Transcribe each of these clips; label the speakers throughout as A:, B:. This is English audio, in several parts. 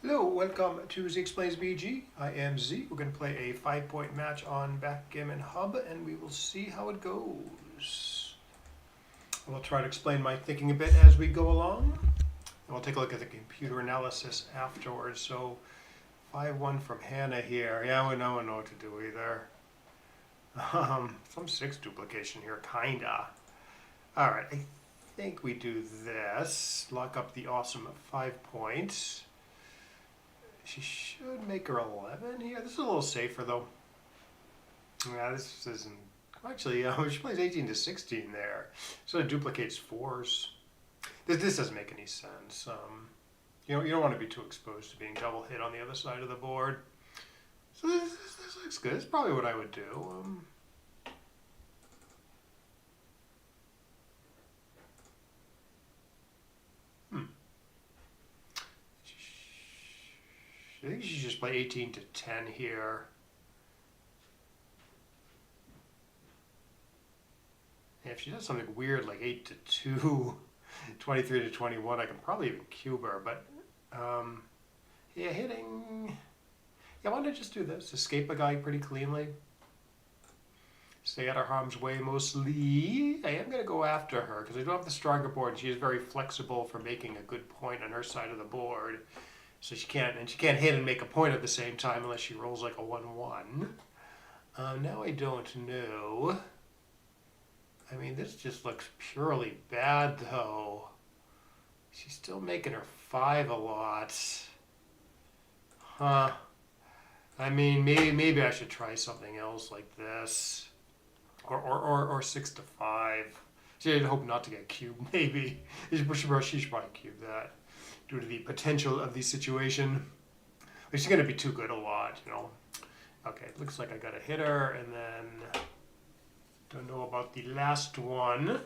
A: Hello, welcome to Z Explains BG. I am Z. We're going to play a 5-point match on Backgammon Hub, and we will see how it goes. We'll try to explain my thinking a bit as we go along, and we'll take a look at the computer analysis afterwards. So, 5-1 from Hannah here. Yeah, we don't know what to do either. Some 6 duplication here, kinda. All right, I think we do this. Lock up the awesome 5 points. She should make her 11 here. This is a little safer though. Yeah, this isn't. Actually, she plays 18 to 16 there. So it duplicates 4s. This doesn't make any sense. You don't want to be too exposed to being double hit on the other side of the board. So this looks good. It's probably what I would do. I think she should just play 18 to 10 here. And if she does something weird like 8 to 2, 23 to 21, I can probably even cube her. But yeah, hitting. Yeah, why don't I just do this? Escape a guy pretty cleanly. Stay out of harm's way mostly. I am going to go after her because I do have the stronger board, and she is very flexible for making a good point on her side of the board. So she can't hit and make a point at the same time unless she rolls like a 1-1. Now I don't know. I mean, this just looks purely bad though. She's still making her 5 a lot. Huh. I mean, maybe I should try something else like this. Or 6 to 5. I'd hope not to get cubed, maybe. She should probably cube that, due to the potential of the situation. But she's going to be too good a lot, you know. Okay, looks like I got a hitter, and then don't know about the last one.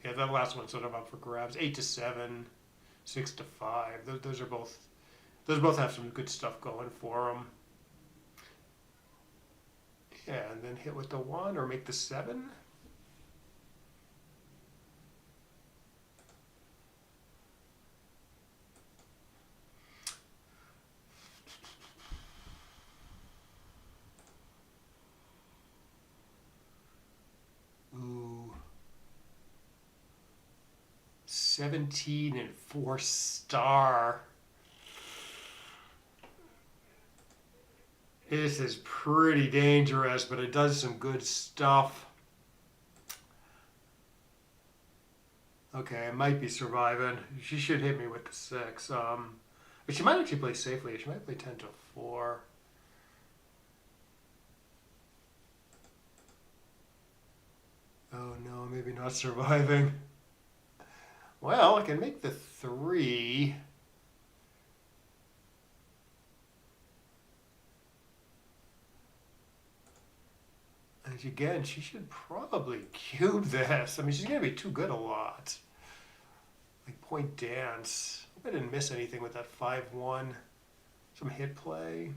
A: Yeah, that last one's sort of up for grabs. 8 to 7, 6 to 5. Those both have some good stuff going for them. Yeah, and then hit with the 1 or make the 7. Ooh. 17 and 4 star. This is pretty dangerous, but it does some good stuff. Okay, I might be surviving. She should hit me with the 6. But she might actually play safely. She might play 10 to 4. Oh no, maybe not surviving. Well, I can make the 3. And again, she should probably cube this. I mean, she's going to be too good a lot. Like point dance. I hope I didn't miss anything with that 5-1. Some hit play.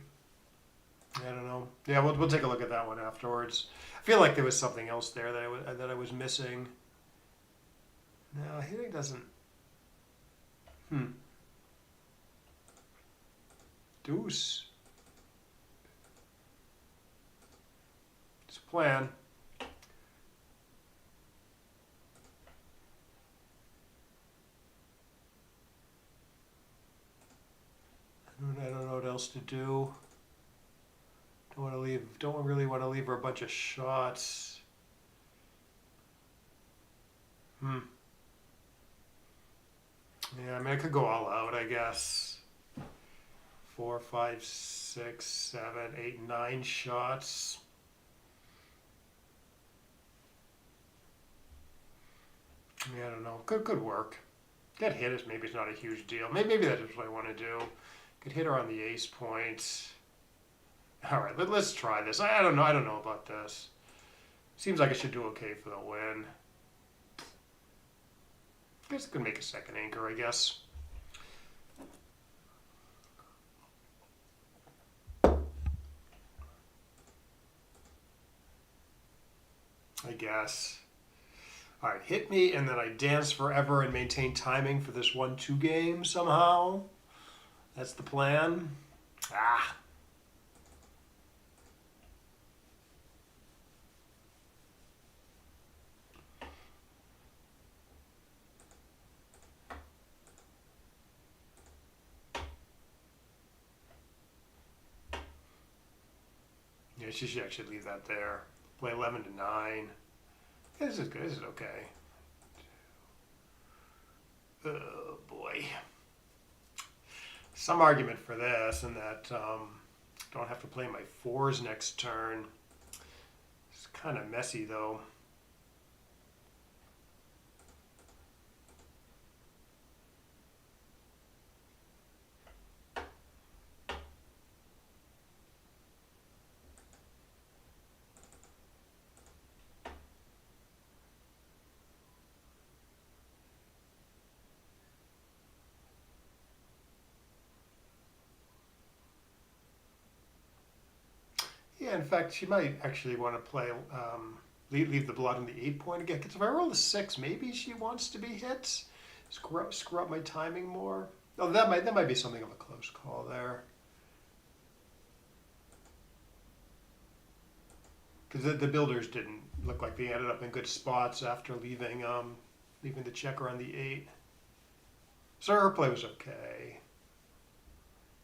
A: I don't know. Yeah, we'll take a look at that one afterwards. I feel like there was something else there that I was missing. No, hitting doesn't. Deuce. It's a plan. I don't know what else to do. Don't really want to leave her a bunch of shots. Yeah, I mean, I could go all out, I guess. 4, 5, 6, 7, 8, 9 shots. Yeah, I don't know. Could work. Get hit is maybe it's not a huge deal. Maybe that's what I want to do. Could hit her on the ace point. All right, let's try this. I don't know. I don't know about this. Seems like I should do okay for the win. I guess I could make a second anchor, I guess. I guess. All right, hit me, and then I dance forever and maintain timing for this 1-2 game somehow. That's the plan. Ah. Yeah, she should actually leave that there. Play 11 to 9. Yeah, this is good. This is okay. Oh boy. Some argument for this, and that don't have to play my 4s next turn. It's kind of messy though. Yeah, in fact, she might actually want to play, leave the blood on the 8 point again. Because if I roll a 6, maybe she wants to be hit. Screw up my timing more. Oh, that might be something of a close call there. Because the builders didn't look like they ended up in good spots after leaving the checker on the 8. So her play was okay.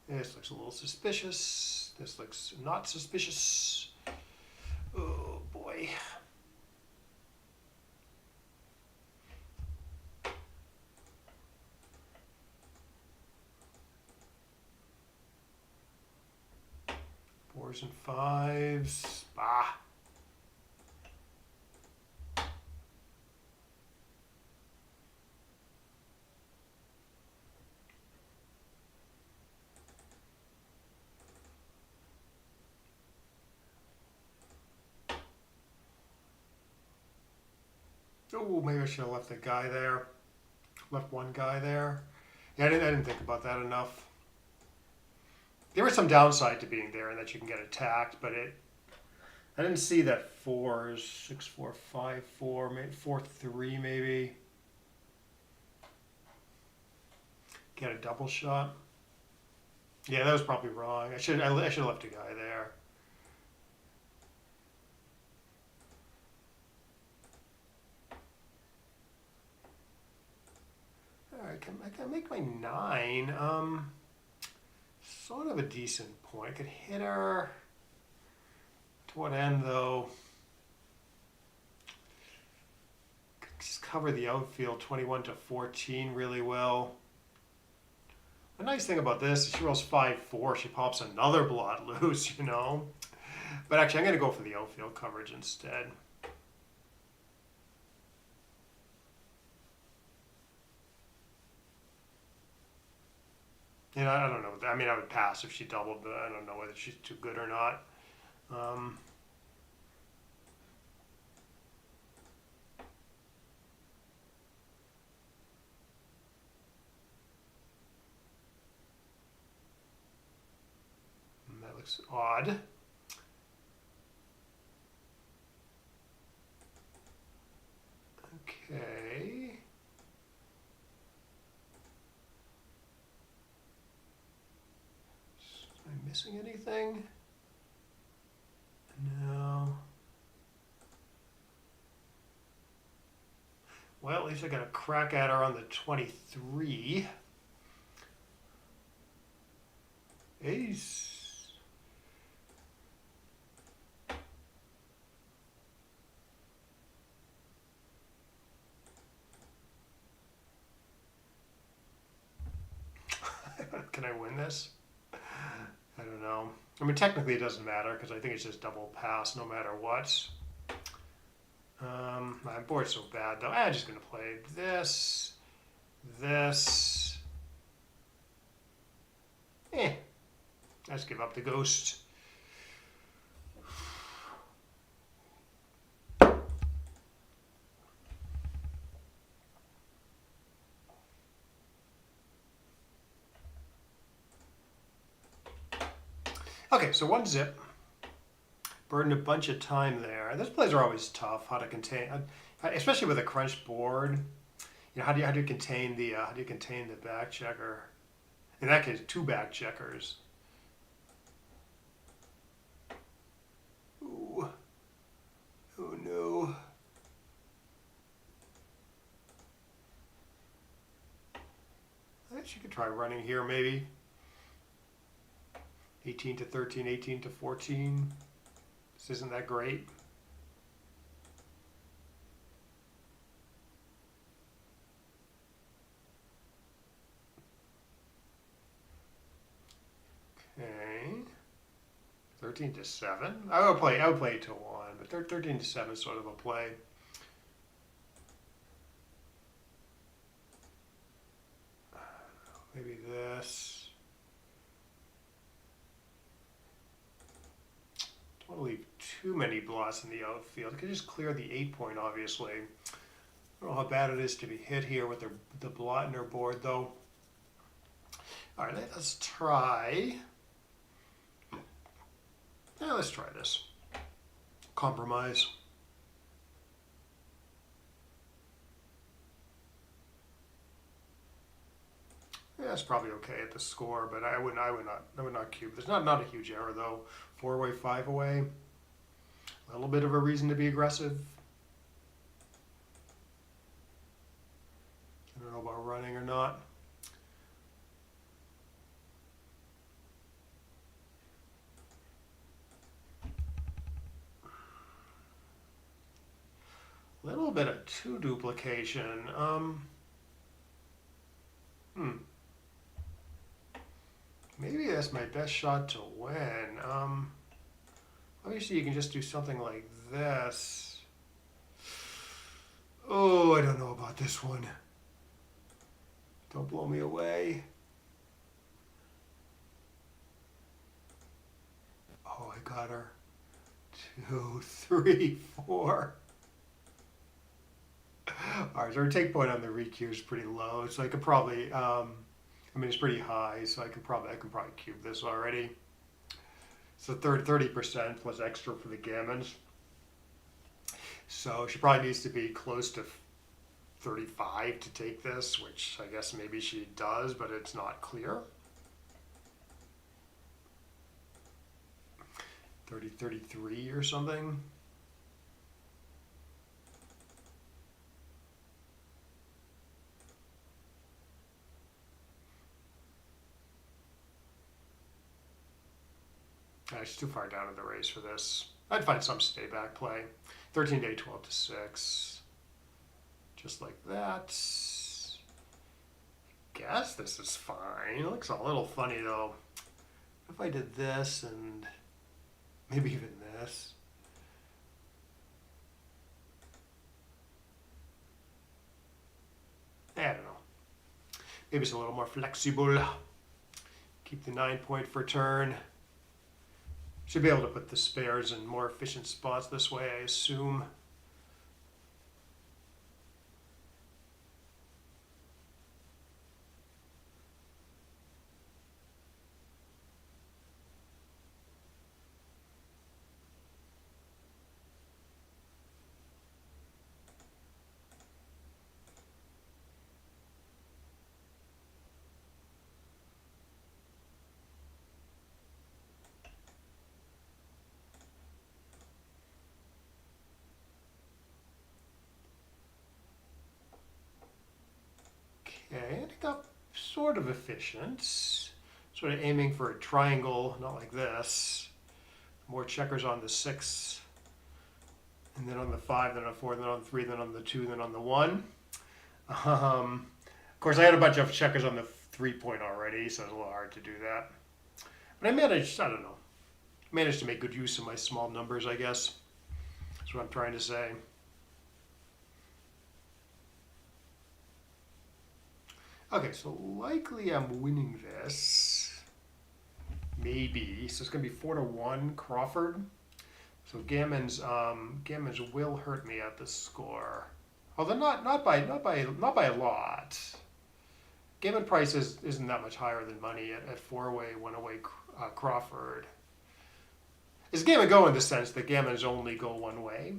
A: This looks a little suspicious. This looks not suspicious. Oh boy. Fours and 5s. Bah. Oh, maybe I should have left the guy there. Left one guy there. Yeah, I didn't think about that enough. There was some downside to being there, and that you can get attacked, but I didn't see that 4s, 6, 4, 5, 4, maybe 4, 3, maybe. Get a double shot. Yeah, that was probably wrong. I should have left a guy there. All right, I can make my 9. Sort of a decent point. I could hit her. To what end, though? Could just cover the outfield 21 to 14 really well. The nice thing about this is she rolls 5-4. She pops another blot loose, you know. But actually, I'm going to go for the outfield coverage instead. You know, I don't know. I mean, I would pass if she doubled, but I don't know whether she's too good or not. That looks odd. Okay. Am I missing anything? No. Well, at least I got a crack at her on the 23. Ace. Can I win this? I don't know. I mean, technically it doesn't matter because I think it's just double pass no matter what. My board's so bad though. I'm just going to play this, this. Let's give up the ghost. Okay, so 1 zip. Burned a bunch of time there. Those plays are always tough, how to contain. especially with a crunched board. You know, how do you contain the back checker? In that case, two back checkers. Ooh. Oh no. I guess you could try running here maybe. 18 to 13, 18 to 14. This isn't that great. Okay. 13 to 7. I would play 8 to 1, but 13 to 7 is sort of a play. Maybe this. Don't want to leave too many blots in the outfield. I could just clear the 8-point, obviously. I don't know how bad it is to be hit here with the blot in their board, though. All right, let's try. Yeah, let's try this. Compromise. Yeah, it's probably okay at the score, but I would not cube. There's not a huge error though. 4 away, 5 away. A little bit of a reason to be aggressive. I don't know about running or not. A little bit of 2 duplication. Maybe that's my best shot to win. Obviously you can just do something like this. Oh, I don't know about this one. Don't blow me away. Oh, I got her. 2, 3, 4. All right, so our take point on the recue is pretty low, so I could probably, I mean, it's pretty high, so I can probably cube this already. So 30% plus extra for the gammons. So she probably needs to be close to 35 to take this, which I guess maybe she does, but it's not clear. 30, 33 or something. It's too far down in the race for this. I'd find some stay back play. 13 to 8, 12 to 6. Just like that. I guess this is fine. It looks a little funny though. If I did this and maybe even this. I don't know. Maybe it's a little more flexible. Keep the 9-point for turn. Should be able to put the spares in more efficient spots this way, I assume. Okay, I got sort of efficient. Sort of aiming for a triangle, not like this. More checkers on the 6, and then on the 5, then on the 4, then on the 3, then on the 2, then on the 1. Of course, I had a bunch of checkers on the 3-point already, so it's a little hard to do that. But I managed, I don't know, managed to make good use of my small numbers, I guess. That's what I'm trying to say. Okay, so likely I'm winning this. Maybe. So it's going to be 4 to 1 Crawford. So Gammons will hurt me at the score. Although not by a lot. Gammon price isn't that much higher than money at 4-away, 1-away Crawford. Is Gammon go in the sense that Gammons only go one way?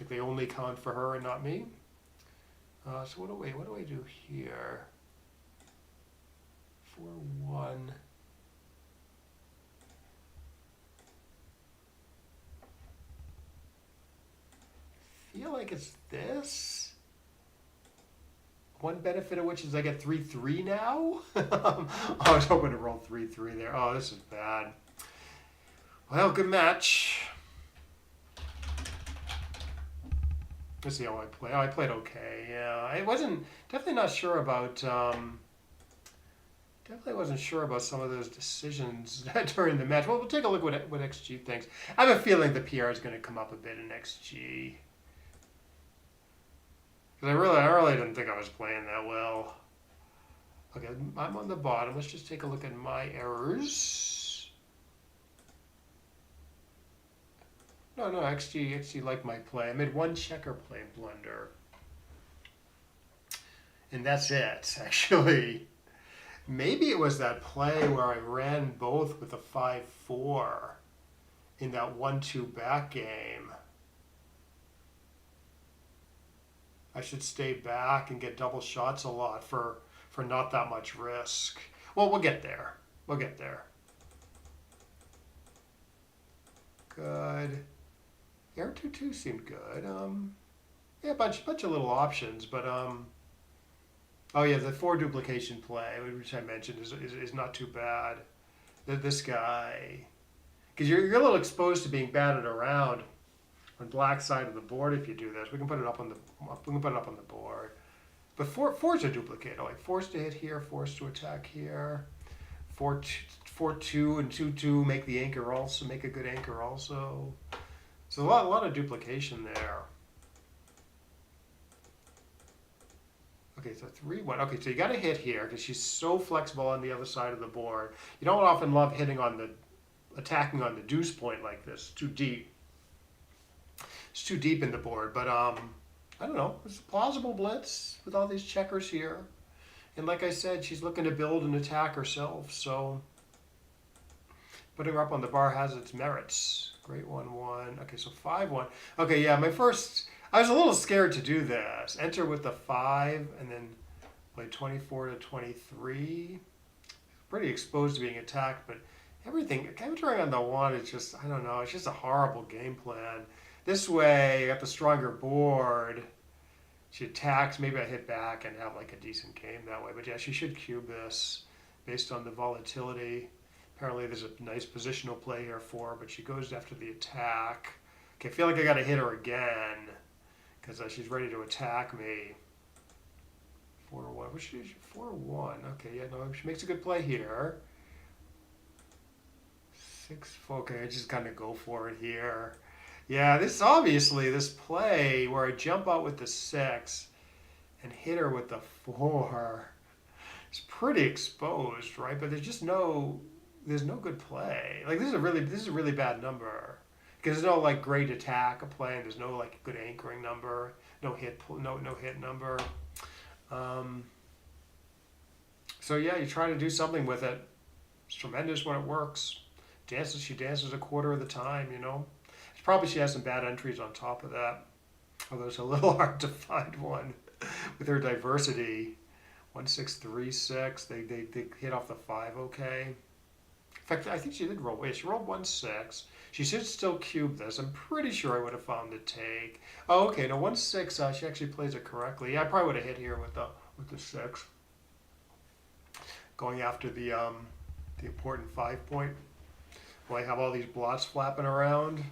A: like they only count for her and not me. So what do I do here? 4-1. Feel like it's this. One benefit of which is I get 3-3 now. I was hoping to roll 3-3 there. Oh, this is bad. Well, good match. Let's see how I play. Oh, I played okay. Yeah, I wasn't definitely not sure about. Definitely wasn't sure about some of those decisions during the match. Well, we'll take a look at what XG thinks. I have a feeling the PR is going to come up a bit in XG. Because I really didn't think I was playing that well. Okay, I'm on the bottom. Let's just take a look at my errors. No, XG liked my play. I made one checker play blunder. And that's it, actually. Maybe it was that play where I ran both with a 5-4 in that 1-2 back game. I should stay back and get double shots a lot for not that much risk. Well, we'll get there. We'll get there. Good. Air 2-2 seemed good. Yeah, a bunch of little options, but oh yeah, the 4 duplication play, which I mentioned, is not too bad. This guy, because you're a little exposed to being batted around on black side of the board if you do this. We can put it up on the board. But fours are duplicated, like forced to hit here, forced to attack here. 4-2 and 2-2 make the anchor also, make a good anchor also. So a lot of duplication there. Okay, so 3-1. Okay, so you got to hit here because she's so flexible on the other side of the board. You don't often love attacking on the deuce point like this. Too deep. It's too deep in the board, but I don't know. It's a plausible blitz with all these checkers here. And like I said, she's looking to build and attack herself, so putting her up on the bar has its merits. Great 1-1. Okay, so 5-1. Okay, yeah, I was a little scared to do this. Enter with the 5 and then play 24-23. Pretty exposed to being attacked, but everything, entering on the 1 is just, I don't know, it's just a horrible game plan. This way, I got the stronger board. She attacks, maybe I hit back and have like a decent game that way. But yeah, she should cube this based on the volatility. Apparently there's a nice positional play here for her, but she goes after the attack. Okay, I feel like I got to hit her again because she's ready to attack me. 4-1. What's she? 4-1. Okay, yeah, no, she makes a good play here. 6-4. Okay, I just kind of go for it here. Yeah, this play where I jump out with the 6 and hit her with the 4 is pretty exposed, right? But there's no good play. Like this is a really bad number because there's no like great attack play and there's no like good anchoring number, no hit number. So yeah, you try to do something with it. It's tremendous when it works. She dances a quarter of the time, you know. Probably she has some bad entries on top of that. Although it's a little hard to find one with her diversity. 1-6-3-6. They hit off the 5 okay. In fact, I think she did roll. Wait, she rolled 1-6. She should still cube this. I'm pretty sure I would have found the take. Oh, okay. No, 1-6. She actually plays it correctly. Yeah, I probably would have hit here with the 6. Going after the important 5 point. Well, I have all these blots flapping around.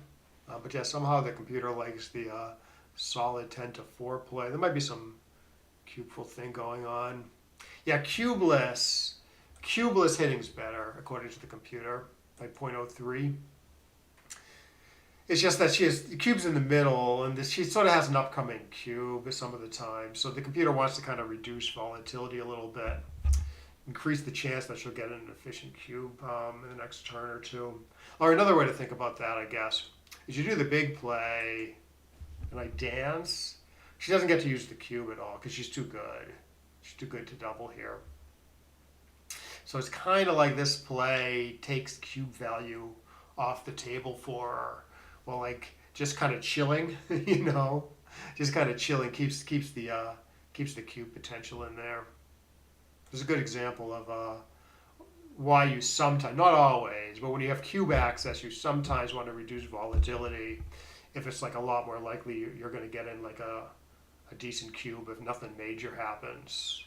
A: But yeah, somehow the computer likes the solid 10-4 play. There might be some cubeful thing going on. Yeah, cubeless hitting's better according to the computer by 0.03. It's just that she has the cube's in the middle, and she sort of has an upcoming cube some of the time. So the computer wants to kind of reduce volatility a little bit, increase the chance that she'll get an efficient cube in the next turn or two. Or another way to think about that, I guess, is you do the big play and I dance. She doesn't get to use the cube at all because she's too good. She's too good to double here. So it's kind of like this play takes cube value off the table for her. Well, like just kind of chilling, you know, just kind of chilling keeps the cube potential in there. This is a good example of why you sometimes, not always, but when you have cube access, you sometimes want to reduce volatility if it's like a lot more likely you're going to get in like a decent cube if nothing major happens.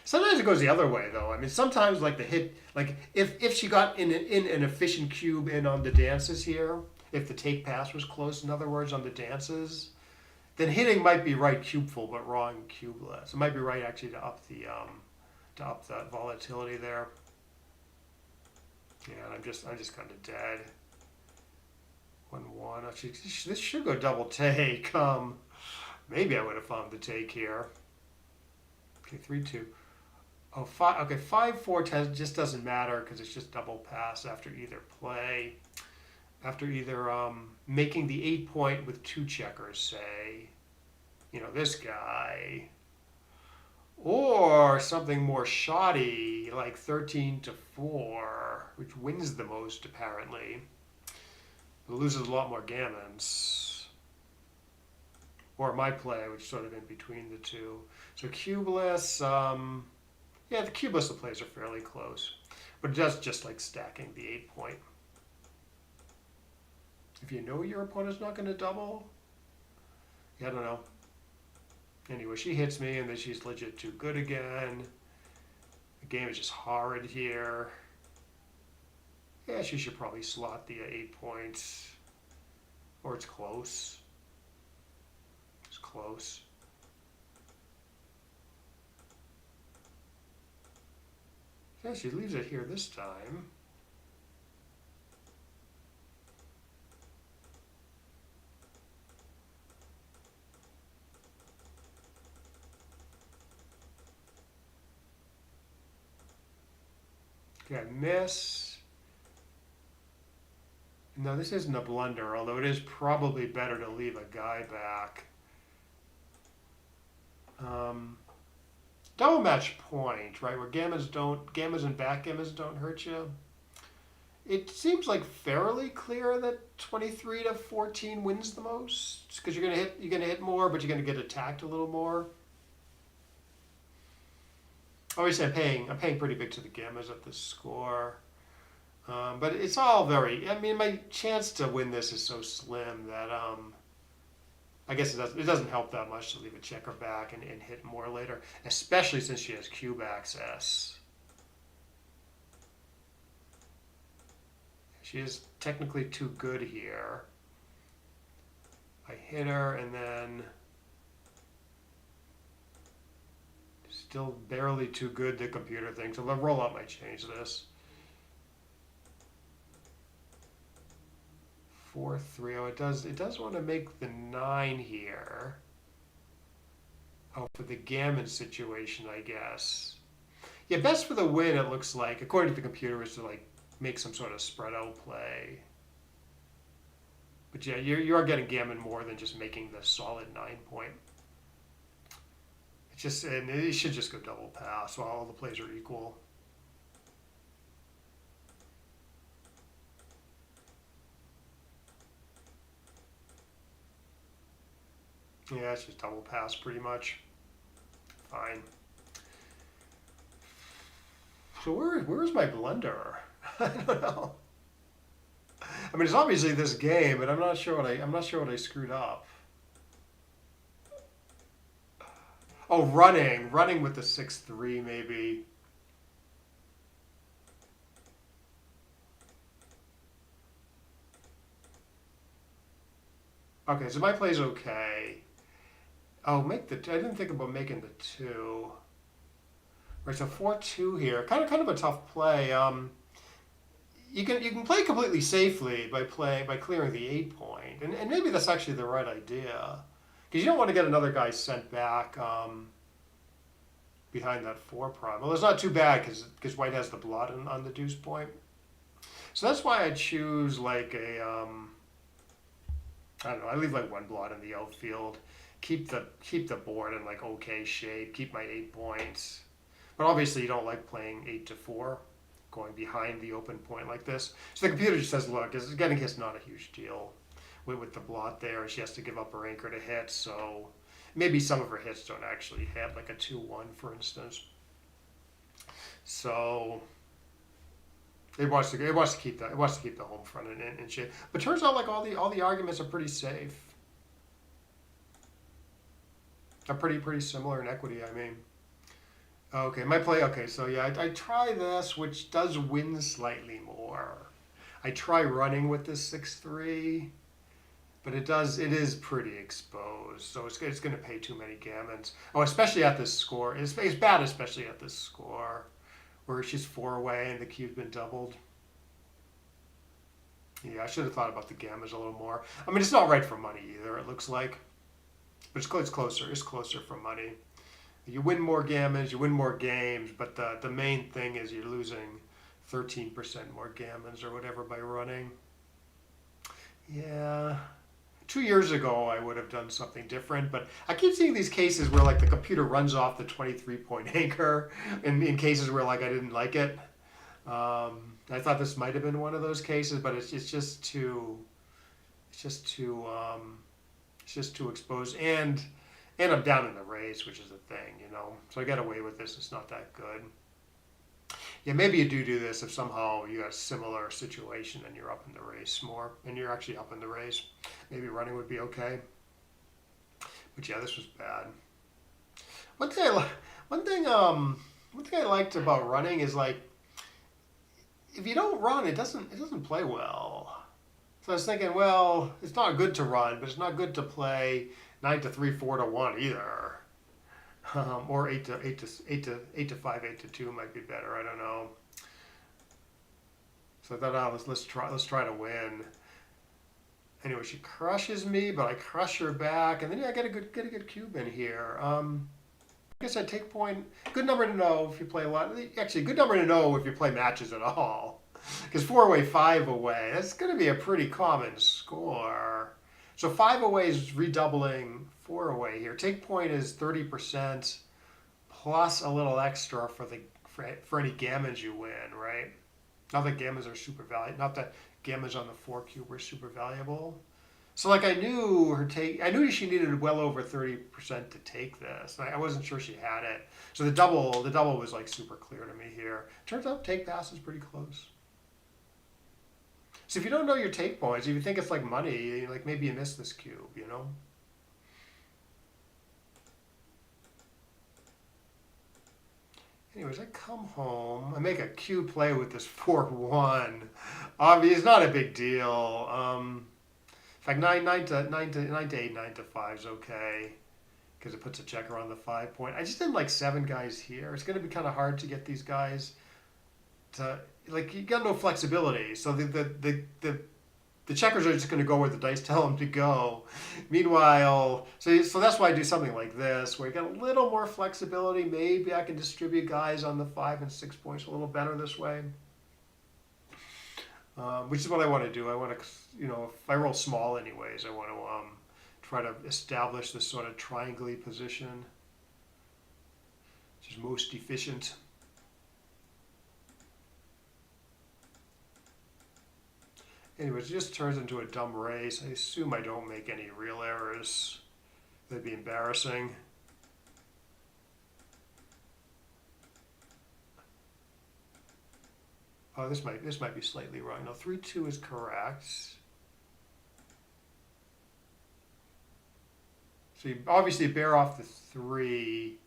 A: Sometimes it goes the other way though. I mean, sometimes like the hit, like if she got in an efficient cube in on the dances here, if the take pass was close, in other words, on the dances, then hitting might be right cubeful but wrong cubeless. It might be right actually to up that volatility there. Yeah, I'm just kind of dead. 1-1. Actually, this should go double take. Maybe I would have found the take here. Okay, 3-2. Oh, 5. Okay, 5-4 just doesn't matter because it's just double pass after either play. After either making the 8-point with 2 checkers, say, you know, this guy, or something more shoddy like 13-4, which wins the most apparently. It loses a lot more gammons. Or my play, which is sort of in between the two. So cubeless, yeah, the cubeless plays are fairly close, but it does just like stacking the 8-point. If you know your opponent's not going to double, yeah, I don't know. Anyway, she hits me, and then she's legit too good again. The game is just horrid here. Yeah, she should probably slot the 8 points. Or it's close. It's close. Yeah, she leaves it here this time. Okay, I miss. No, this isn't a blunder, although it is probably better to leave a guy back. Double match point, right? Where gammons and backgammons don't hurt you. It seems like fairly clear that 23-14 wins the most because you're gonna hit more, but you're gonna get attacked a little more. Obviously, I'm paying pretty big to the gammons at this score, but it's all very. I mean, my chance to win this is so slim that I guess it doesn't help that much to leave a checker back and hit more later, especially since she has cube access. She is technically too good here. I hit her and then still barely too good, the computer thing. So the rollout might change this. 4-3. Oh, it does want to make the 9 here. Oh, for the gammon situation, I guess. Yeah, best for the win, it looks like, according to the computer, is to like make some sort of spread out play. But yeah, you are getting gammon more than just making the solid 9-point. It's just, and it should just go double pass while all the plays are equal. Yeah, it's just double pass pretty much. Fine. So where's my blunder? I don't know. I mean, it's obviously this game, but I'm not sure what I screwed up. Oh, running with the 6-3 maybe. Okay, so my play's okay. Oh, I didn't think about making the 2. Right, so 4-2 here. Kind of a tough play. You can play completely safely by clearing the 8-point, and maybe that's actually the right idea, because you don't want to get another guy sent back behind that 4 prime. Well, it's not too bad because White has the blot on the deuce point. So that's why I choose like a I don't know. I leave like 1 blot in the outfield. Keep the board in like okay shape. Keep my 8 points. But obviously you don't like playing 8-4, going behind the open point like this. So the computer just says, look, getting hit's not a huge deal. with the blot there, and she has to give up her anchor to hit. So maybe some of her hits don't actually hit, like a 2-1, for instance. So it wants to keep the home front in shape. But turns out like all the arguments are pretty safe. Are pretty similar in equity, I mean. Okay, my play. Okay, so yeah, I try this, which does win slightly more. I try running with this 6-3, but it is pretty exposed, so it's going to pay too many gammons. Oh, especially at this score. It's bad, especially at this score, where she's 4 away and the cube's been doubled. Yeah, I should have thought about the gammons a little more. I mean, it's not right for money either, it looks like. But it's closer. It's closer for money. You win more gammons, you win more games, but the main thing is you're losing 13% more gammons or whatever by running. Yeah. 2 years ago, I would have done something different, but I keep seeing these cases where like the computer runs off the 23-point anchor in cases where like I didn't like it. I thought this might have been one of those cases, but it's just too exposed, and I'm down in the race, which is a thing, you know. So I got away with this. It's not that good. Yeah, maybe you do this if somehow you got a similar situation and you're up in the race more, and you're actually up in the race. Maybe running would be okay. But yeah, this was bad. One thing I liked about running is like, if you don't run, it doesn't play well. So I was thinking, well, it's not good to run, but it's not good to play 9-3, 4-1 either. Or 8-5, 8-2 might be better. I don't know. So I thought, let's try to win. Anyway, she crushes me, but I crush her back, and then yeah, I get a good cube in here. I guess I take point. Good number to know if you play a lot. Actually, good number to know if you play matches at all. Because 4 away, 5 away, that's going to be a pretty common score. So 5 away is redoubling 4 away here. Take point is 30% plus a little extra for any gammons you win, right? Not that gammons are super valuable. Not that gammons on the 4 cube were super valuable. So like I knew she needed well over 30% to take this. I wasn't sure she had it. So the double was like super clear to me here. Turns out take pass is pretty close. So if you don't know your take points, if you think it's like money, like maybe you miss this cube, you know? Anyways, I come home. I make a cube play with this 4-1. Obviously, it's not a big deal. In fact, 9 to 8, 9 to 5 is okay because it puts a checker on the 5 point. I just didn't like 7 guys here. It's going to be kind of hard to get these guys to, like, you got no flexibility. So the checkers are just going to go where the dice tell them to go. Meanwhile, so that's why I do something like this, where you got a little more flexibility. Maybe I can distribute guys on the 5 and 6 points a little better this way. Which is what I want to do. I want to, you know, if I roll small anyways, I want to try to establish this sort of triangle position, which is most efficient. Anyways, it just turns into a dumb race. I assume I don't make any real errors. That'd be embarrassing. Oh, this might be slightly wrong. No, 3-2 is correct. So you obviously bear off the 3.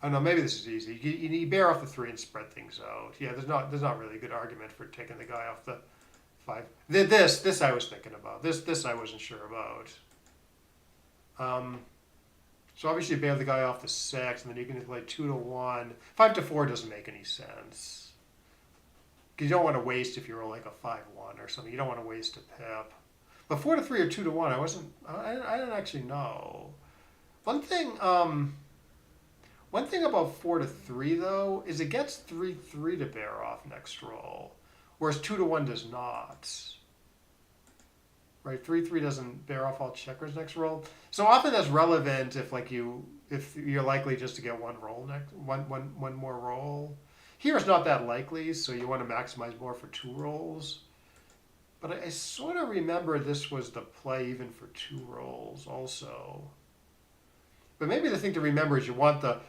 A: Oh no, maybe this is easy. You bear off the 3 and spread things out. Yeah, there's not really a good argument for taking the guy off the 5. This I was thinking about. This I wasn't sure about. So obviously you bear the guy off the 6, and then you can play 2-1. 5-4 doesn't make any sense. Because you don't want to waste if you roll like a 5-1 or something. You don't want to waste a pip. But 4-3 or 2-1, I didn't actually know. One thing about 4-3 though is it gets 3-3 to bear off next roll, whereas 2-1 does not. Right, 3-3 doesn't bear off all checkers next roll. So often that's relevant if you're likely just to get one more roll. Here it's not that likely, so you want to maximize more for 2 rolls. But I sort of remember this was the play even for 2 rolls also. But maybe the thing to remember is you want the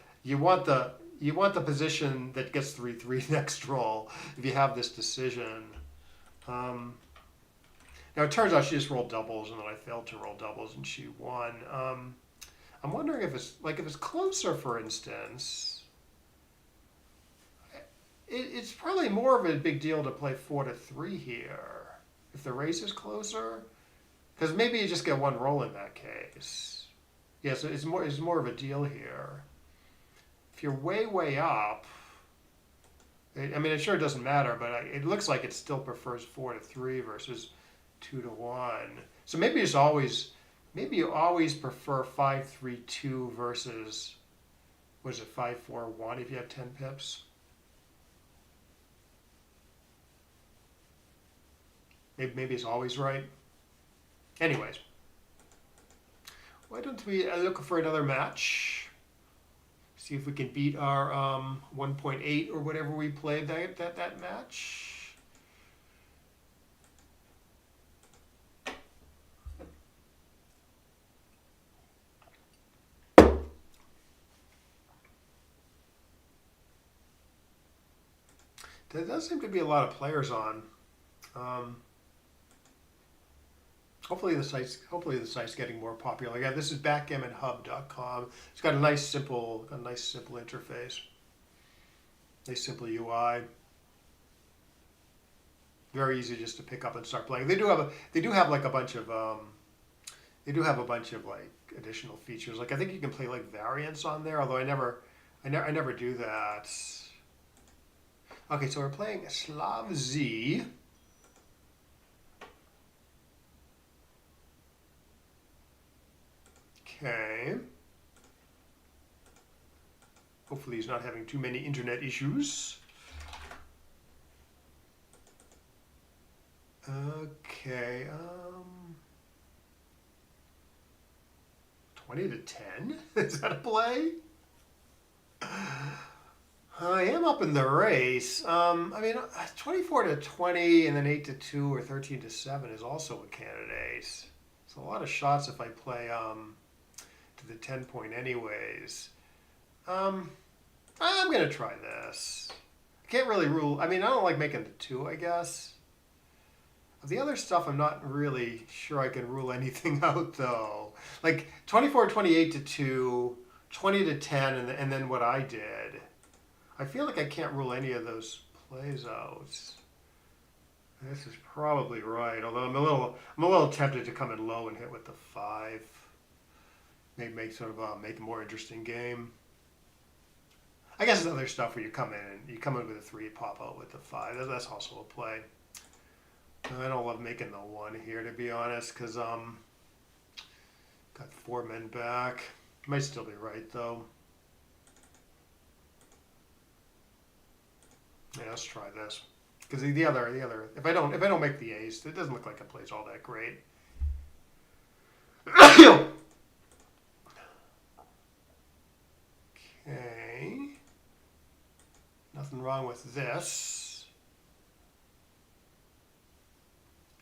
A: position that gets 3/3 next roll if you have this decision. Now it turns out she just rolled doubles and then I failed to roll doubles and she won. I'm wondering if it's closer, for instance. It's probably more of a big deal to play 4-3 here if the race is closer, because maybe you just get 1 roll in that case. Yeah, so it's more of a deal here. If you're way up, I mean, it sure doesn't matter, but it looks like it still prefers 4-3 versus 2-1. So maybe you always prefer 5-3-2 versus, what is it, 5-4-1 if you have 10 pips. Maybe it's always right. Anyways, why don't we look for another match? See if we can beat our 1.8 or whatever we played that match. There does seem to be a lot of players on. Hopefully the site's getting more popular. Again, this is backgammonhub.com. It's got a nice simple interface. Nice simple UI. Very easy just to pick up and start playing. They do have like a bunch of like additional features. Like I think you can play like variants on there, although I never do that. Okay, so we're playing Slav Z. Okay. Hopefully he's not having too many internet issues. Okay. 20-10? Is that a play? I am up in the race. I mean, 24-20 and then 8-2 or 13-7 is also a candidate. It's a lot of shots if I play to the 10 point anyways. I'm gonna try this. I can't really rule. I mean, I don't like making the 2, I guess. Of the other stuff, I'm not really sure I can rule anything out though. Like 24-28-2, 20-10, and then what I did. I feel like I can't rule any of those plays out. This is probably right, although I'm a little tempted to come in low and hit with the 5. Maybe make a more interesting game. I guess there's other stuff where you come in with a 3, pop out with the 5. That's also a play. I don't love making the 1 here, to be honest, because got 4 men back. Might still be right though. Yeah, let's try this. Because the other, if I don't make the ace, it doesn't look like it plays all that great. Okay. Nothing wrong with this.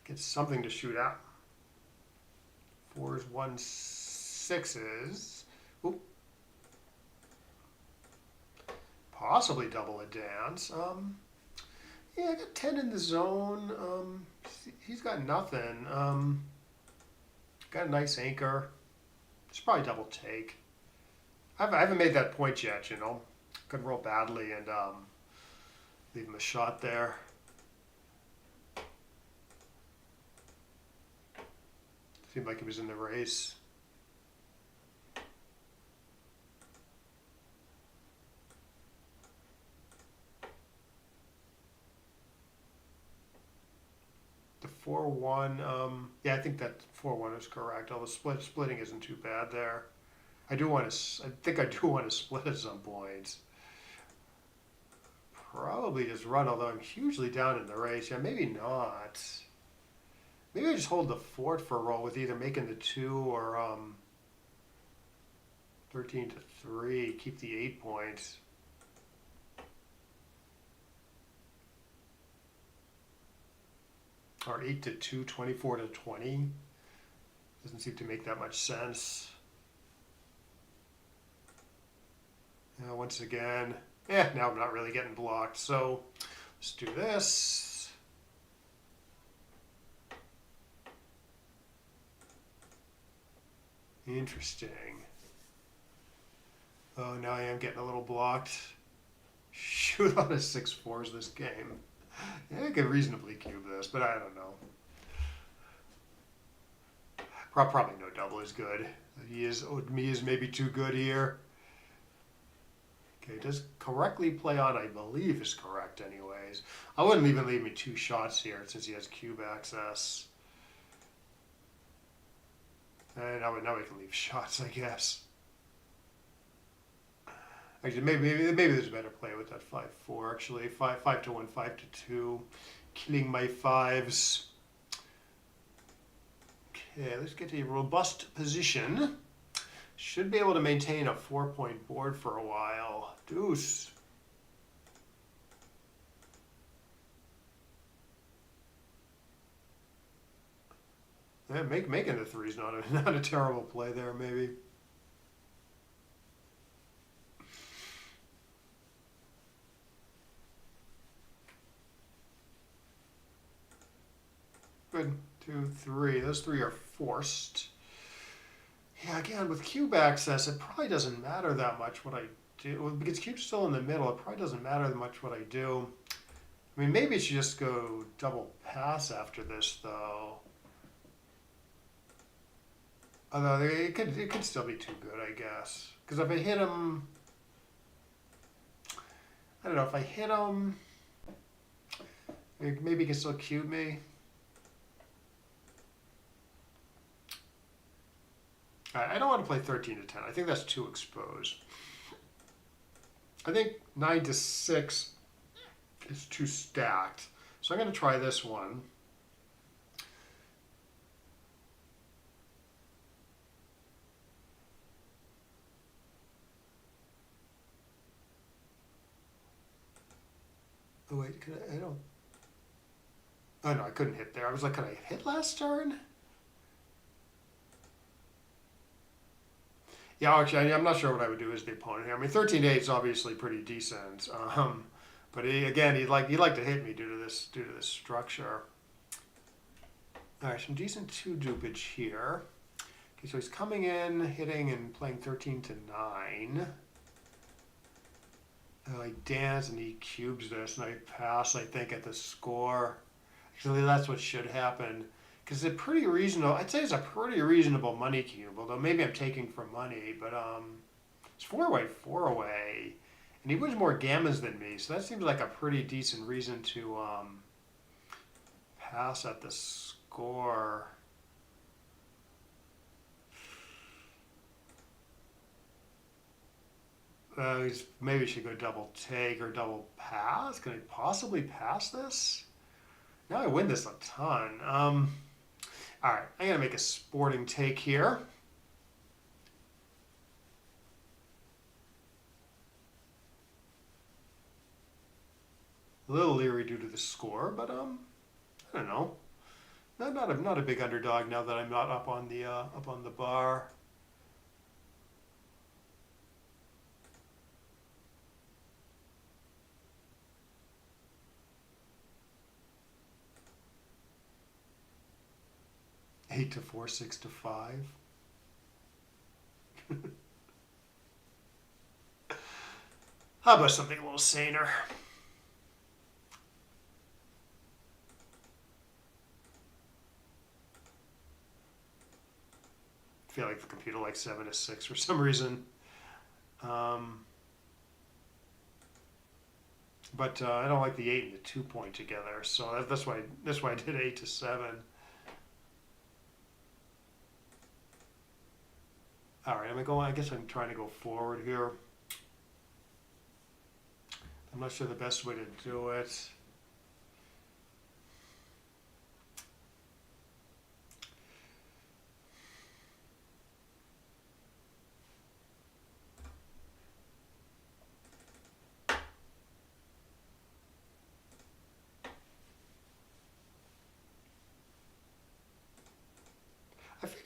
A: Get something to shoot at. 4s, 1s, 6s. Oop. Possibly double a dance. Yeah, I got 10 in the zone. He's got nothing. Got a nice anchor. It's probably double take. I haven't made that point yet, you know. Could roll badly and leave him a shot there. Seemed like he was in the race. The 4-1, yeah, I think that 4-1 is correct. Although splitting isn't too bad there. I think I do want to split at some point. Probably just run, although I'm hugely down in the race. Yeah, maybe not. Maybe I just hold the fort for a roll with either making the 2 or 13-3. Keep the 8 points. Or 8 to 2, 24 to 20. Doesn't seem to make that much sense. Once again, now I'm not really getting blocked. So let's do this. Interesting. Oh, now I am getting a little blocked. Shoot, a lot of 6-4s this game. I could reasonably cube this, but I don't know. Probably no double is good. Me is maybe too good here. Okay, does correctly play on, I believe is correct anyways. I wouldn't even leave me 2 shots here since he has cube access. And now we can leave shots, I guess. Actually, maybe there's a better play with that 5-4. Actually, 5 to 1, 5 to 2, killing my 5s. Okay, let's get a robust position. Should be able to maintain a 4-point board for a while. Deuce. Yeah, making the 3's not a terrible play there, maybe. Good. 2, 3. Those 3 are forced. Yeah, again, with cube access, it probably doesn't matter that much what I do. Because cube's still in the middle, it probably doesn't matter that much what I do. I mean, maybe it should just go double pass after this, though. Although it could still be too good, I guess. Because if I hit him... I don't know, if I hit him... Maybe he can still cube me. I don't want to play 13 to 10. I think that's too exposed. I think 9 to 6 is too stacked. So I'm going to try this one. Oh wait, I don't... Oh no, I couldn't hit there. I was like, could I hit last turn? Yeah, actually, I'm not sure what I would do as the opponent here. I mean, 13 to 8 is obviously pretty decent, but again, he'd like to hit me due to this structure. All right, some decent 2 dupage here. Okay, so he's coming in, hitting, and playing 13 to 9. I dance and he cubes this, and I pass, I think, at the score. Actually, that's what should happen. Because it's a pretty reasonable, I'd say it's a pretty reasonable money cube, although maybe I'm taking for money, but it's 4-away, and he wins more gammas than me, so that seems like a pretty decent reason to pass at the score. Maybe should go double take or double pass. Can I possibly pass this? Now I win this a ton. All right, I'm gonna make a sporting take here. A little leery due to the score, but I don't know. Not a big underdog now that I'm not up on the bar. Eight to 4, 6 to 5. How about something a little saner? I feel like the computer likes 7 to 6 for some reason. But I don't like the 8 and the 2 point together, so that's why I did 8 to 7. All right, I guess I'm trying to go forward here. I'm not sure the best way to do it.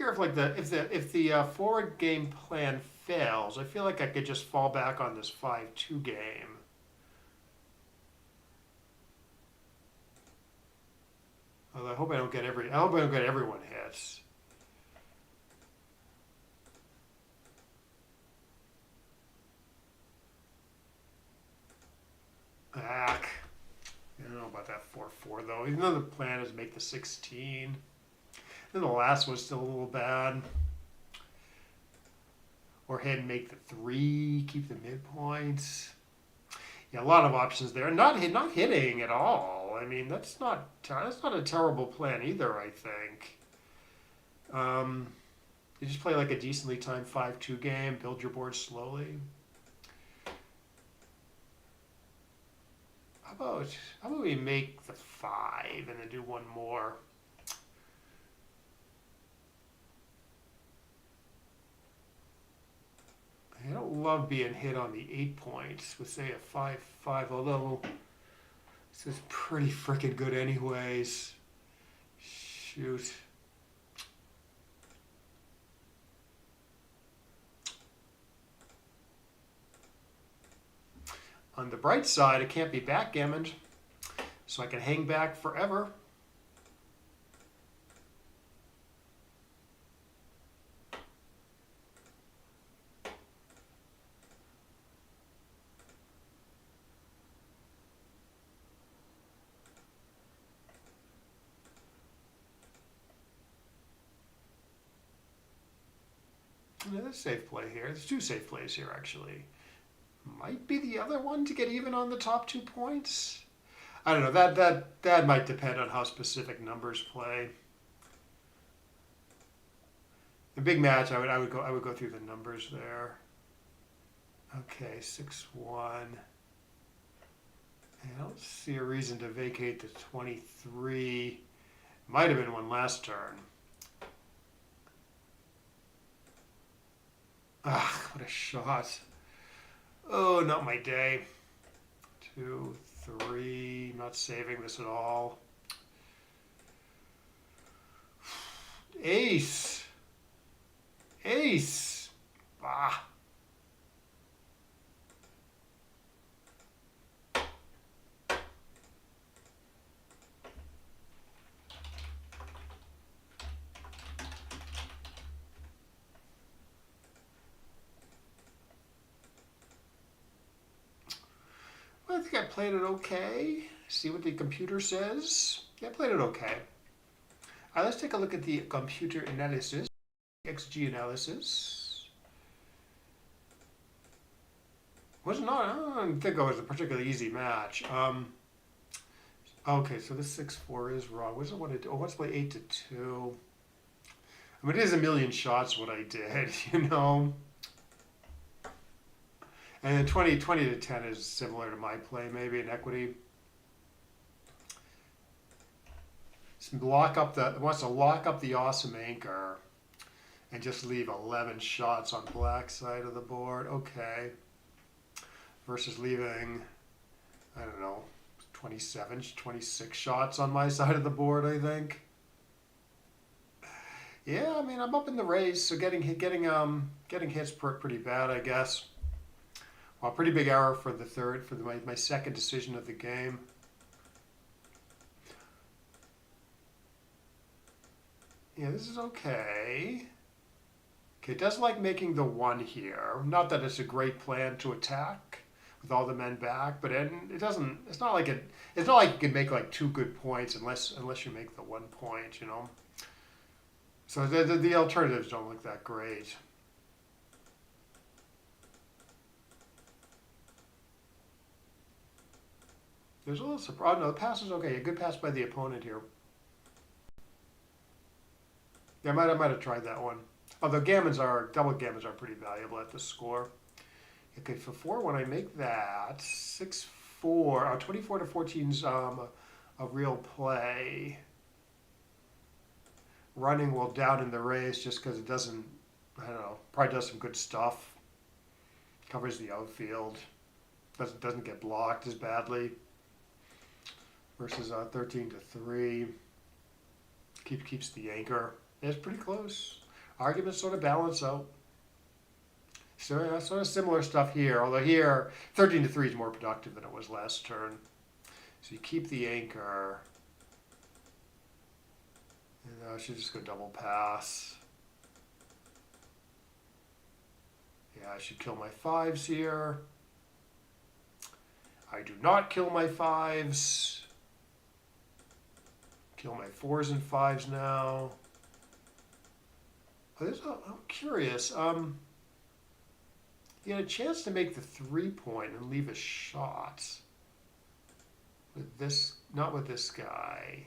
A: figure if the forward game plan fails, I feel like I could just fall back on this 5-2 game. Although I hope I don't get everyone hits. I don't know about that 4-4 though. Even though the plan is make the 16. Then the last one's still a little bad. Or head and make the 3, keep the midpoints. Yeah, a lot of options there. Not hitting at all. I mean, that's not a terrible plan either, I think. You just play like a decently timed 5-2 game, build your board slowly. How about we make the 5 and then do one more? I don't love being hit on the 8 points with, say, a 5-5, although this is pretty freaking good anyways. Shoot. On the bright side, it can't be backgammoned, so I can hang back forever. There's a safe play here. There's 2 safe plays here, actually. Might be the other one to get even on the top 2 points. I don't know. That might depend on how specific numbers play. The big match, I would go through the numbers there. Okay, 6-1. I don't see a reason to vacate the 23. Might have been one last turn. Ah, what a shot. Oh, not my day. 2, 3. Not saving this at all. Ace. Ace. Bah. I think I played it okay. See what the computer says. Yeah, I played it okay. All right, let's take a look at the computer analysis, XG analysis. I don't think it was a particularly easy match. Okay, so this 6-4 is wrong. What does it want to do? Oh, let's play 8-2. I mean, it is a million shots what I did, you know. And then 20-10 is similar to my play, maybe in equity. Wants to lock up the awesome anchor and just leave 11 shots on black side of the board. Okay. Versus leaving, I don't know, 27, 26 shots on my side of the board, I think. Yeah, I mean, I'm up in the race, so getting hits pretty bad, I guess. Well, pretty big error for my second decision of the game. Yeah, this is okay. Okay, it does like making the 1 here. Not that it's a great plan to attack with all the men back, but it doesn't. It's not like you can make like 2 good points unless you make the 1 point, you know. So the alternatives don't look that great. There's a little surprise. Oh, no, the pass is okay. A good pass by the opponent here. Yeah, I might have tried that one. Although double gammons are pretty valuable at the score. Okay, for 4, when I make that 6-4, 24-14 is a real play. Running will down in the race just because it doesn't. I don't know. Probably does some good stuff. Covers the outfield. Doesn't get blocked as badly. Versus 13-3. Keeps the anchor. It's pretty close. arguments sort of balance out. So yeah, sort of similar stuff here, although here 13 to 3 is more productive than it was last turn. So you keep the anchor. And I should just go double pass. Yeah, I should kill my 5s here. I do not kill my 5s. Kill my 4s and 5s now. Oh, I'm curious. You had a chance to make the 3-point and leave a shot. With this, not with this guy.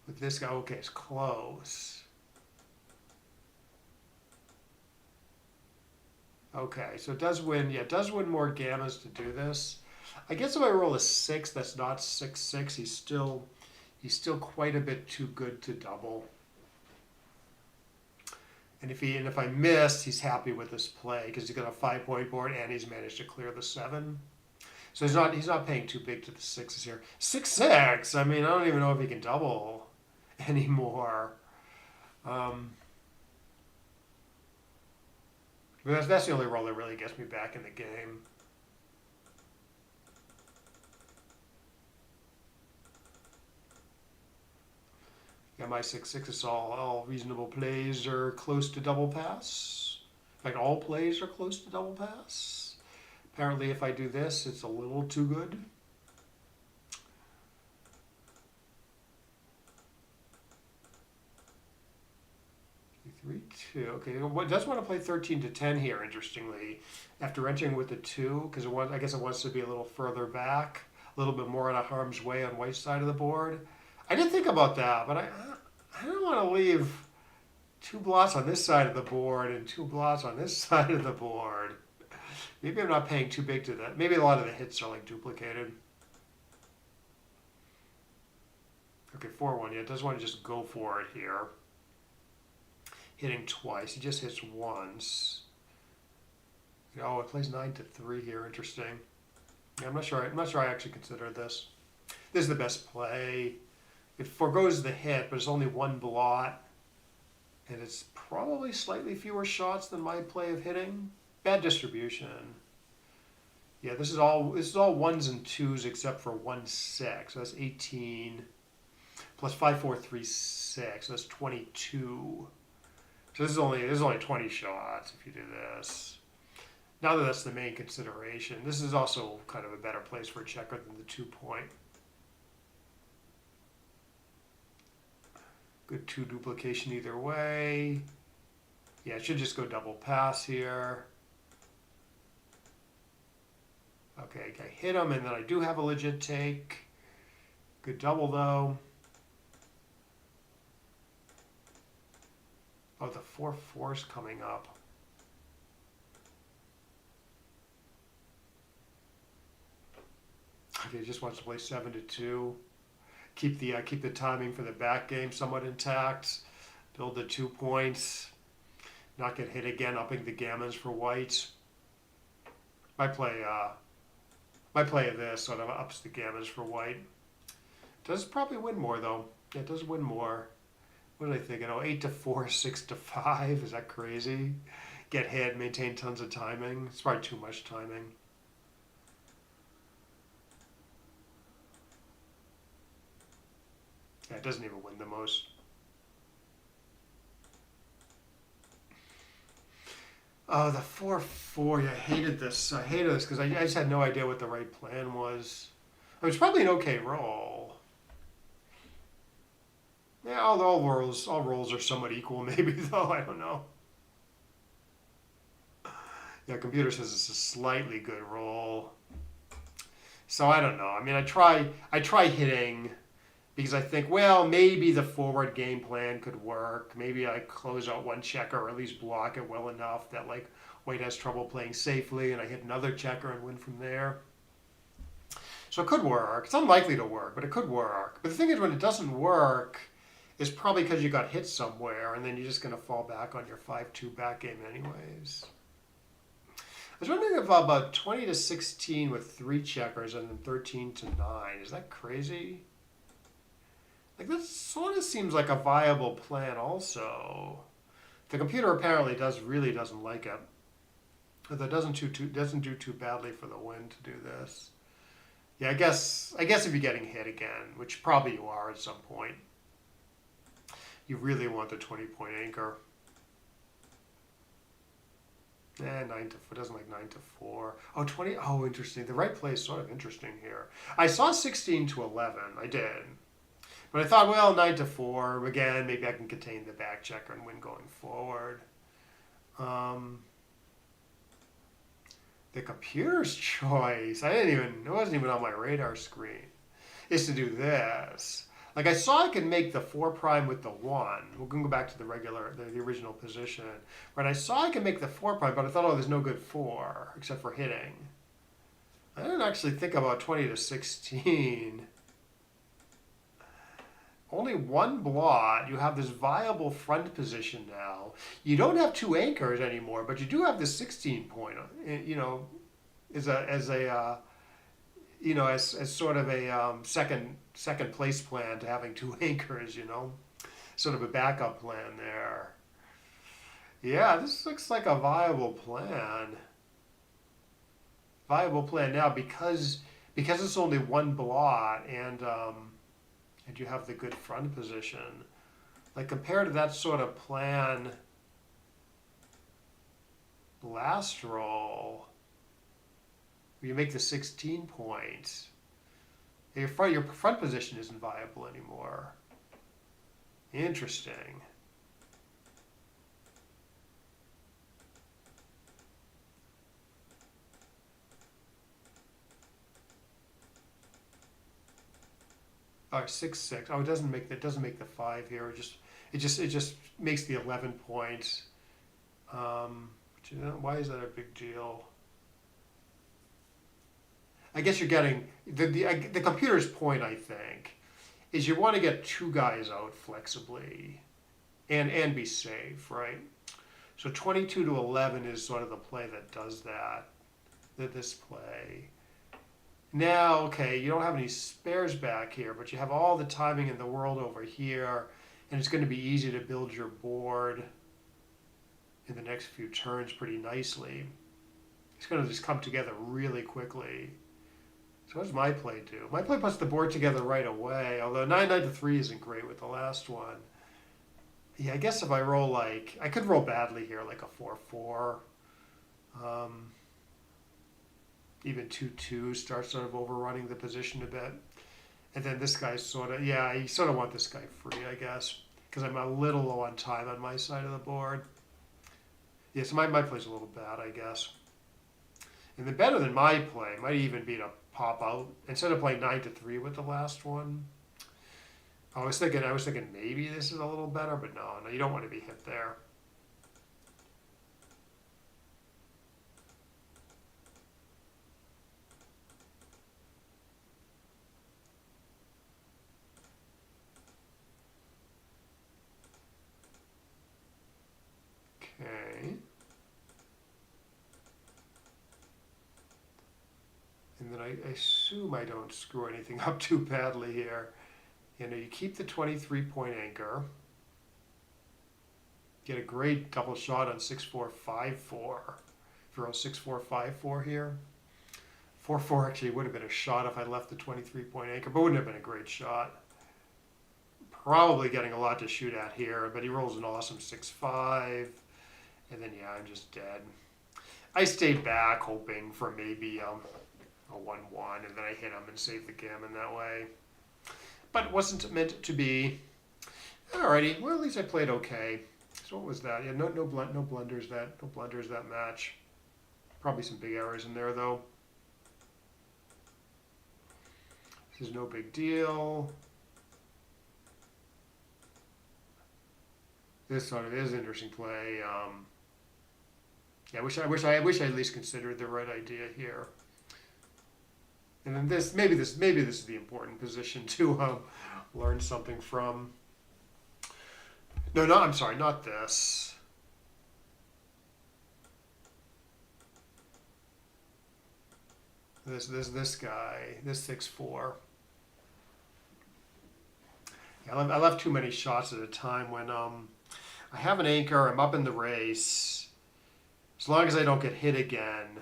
A: With this guy, okay, it's close. Okay, so it does win, yeah, it does win more gammas to do this. I guess if I roll a 6, that's not 6-6, he's still quite a bit too good to double. And if I miss, he's happy with this play because he's got a 5-point board and he's managed to clear the 7. So he's not paying too big to the 6s here. 6-6. I mean, I don't even know if he can double anymore. But that's the only roll that really gets me back in the game. Yeah, my 6-6 is all reasonable plays are close to double pass. In fact, all plays are close to double pass. Apparently, if I do this, it's a little too good. 3-2. Okay, well, it does want to play 13 to 10 here. Interestingly, after entering with the 2, because I guess it wants to be a little further back, a little bit more out of harm's way on white side of the board. I did think about that, but I don't want to leave 2 blots on this side of the board and 2 blots on this side of the board. Maybe I'm not paying too big to that. Maybe a lot of the hits are like duplicated. Okay, 4-1. Yeah, it does want to just go for it here. Hitting twice. He just hits once. Oh, it plays 9-3 here. Interesting. Yeah, I'm not sure I actually considered this. This is the best play. It forgoes the hit, but it's only 1 blot. And it's probably slightly fewer shots than my play of hitting. Bad distribution. Yeah, this is all 1s and 2s except for 1-6. So that's 18. Plus 5, 4, 3, 6. So that's 22. So this is only 20 shots if you do this. Now that that's the main consideration, this is also kind of a better place for a checker than the 2-point. Good 2 duplication either way. Yeah, it should just go double pass here. Okay, I hit him, and then I do have a legit take. Good double, though. Oh, the 4-4's coming up. Okay, he just wants to play 7-2. Keep the timing for the back game somewhat intact. Build the 2 points. Not get hit again, upping the gammons for white. My play of this sort of ups the gammons for white. Does probably win more though. Yeah, it does win more. What are they thinking? Oh, 8-4, 6-5. Is that crazy? Get hit, maintain tons of timing. It's probably too much timing. Yeah, it doesn't even win the most. Oh, the 4-4. Yeah, I hated this. I hated this because I just had no idea what the right plan was. It was probably an okay roll. Yeah, all rolls are somewhat equal, maybe though. I don't know. Yeah, computer says it's a slightly good roll. So I don't know. I mean, I try hitting because I think, well, maybe the forward game plan could work. Maybe I close out 1 checker or at least block it well enough that like white has trouble playing safely, and I hit another checker and win from there. So it could work. It's unlikely to work, but it could work. But the thing is, when it doesn't work, it's probably because you got hit somewhere, and then you're just going to fall back on your 5-2 backgammon anyways. I was wondering if about 20-16 with 3 checkers and then 13-9. Is that crazy? Like, that sort of seems like a viable plan also. The computer apparently really doesn't like it. That doesn't do too badly for the wind to do this. Yeah, I guess if you're getting hit again, which probably you are at some point, you really want the 20-point anchor. 9 to 4 doesn't like 9 to 4. Oh, 20. Oh, interesting. The right play is sort of interesting here. I saw 16 to 11. I did. But I thought, well, 9 to 4. Again, maybe I can contain the back checker and win going forward. The computer's choice, it wasn't even on my radar screen, is to do this. Like I saw I could make the 4 prime with the 1. We're going to go back to the original position. Right, I saw I could make the 4 prime, but I thought, oh, there's no good 4, except for hitting. I didn't actually think about 20 to 16. Only one blot. You have this viable front position now. You don't have 2 anchors anymore, but you do have this 16 point. As sort of a second place plan to having 2 anchors. Sort of a backup plan there. Yeah, this looks like a viable plan. Viable plan now because it's only one blot and you have the good front position. Like compared to that sort of plan last roll, where you make the 16 points, your front position isn't viable anymore. Interesting. Oh, 6-6. Oh, it doesn't make the 5 here. It just makes the 11 points. Why is that a big deal? I guess you're getting the computer's point. I think is you want to get 2 guys out flexibly, and be safe, right? So 22 to 11 is sort of the play that does that. This play. Now, okay, you don't have any spares back here, but you have all the timing in the world over here, and it's going to be easy to build your board in the next few turns pretty nicely. It's going to just come together really quickly. So what does my play do? My play puts the board together right away, although 9 to 3 isn't great with the last one. Yeah, I guess if I roll I could roll badly here, like a 4-4. Even 2-2 starts sort of overrunning the position a bit. And then this guy's you sort of want this guy free, I guess, because I'm a little low on time on my side of the board. Yeah, so my play's a little bad, I guess. And then better than my play might even be to pop out instead of playing 9 to 3 with the last one. I was thinking maybe this is a little better, but no, you don't want to be hit there. Okay. And then I assume I don't screw anything up too badly here. You keep the 23-point anchor. Get a great double shot on 6-4, 5-4. If you roll 6-4, 5-4 here. 4-4 actually would have been a shot if I left the 23-point anchor, but wouldn't have been a great shot. Probably getting a lot to shoot at here, but he rolls an awesome 6-5. And then, yeah, I'm just dead. I stayed back hoping for maybe a 1-1, and then I hit him and saved the gammon that way. But it wasn't meant to be. Alrighty, well, at least I played okay. So what was that? Yeah, no blunders that match. Probably some big errors in there, though. This is no big deal. This sort of is an interesting play. Yeah, I wish I at least considered the right idea here. And then maybe this is the important position to learn something from. No, I'm sorry, not this. This guy, this 6-4. Yeah, I left too many shots at a time when I have an anchor. I'm up in the race. As long as I don't get hit again,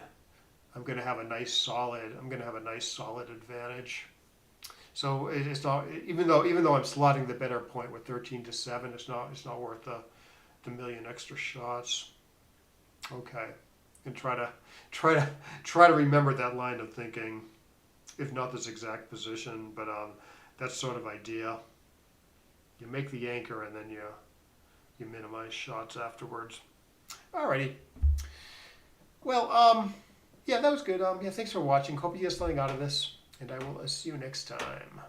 A: I'm going to have a nice solid. I'm going to have a nice solid advantage. So it's not, even though I'm slotting the better point with 13 to 7, it's not worth the million extra shots. Okay, and try to remember that line of thinking, if not this exact position, but that sort of idea. You make the anchor and then you minimize shots afterwards. Alrighty. Well, yeah, that was good. Yeah, thanks for watching. Hope you get something out of this, and I will see you next time.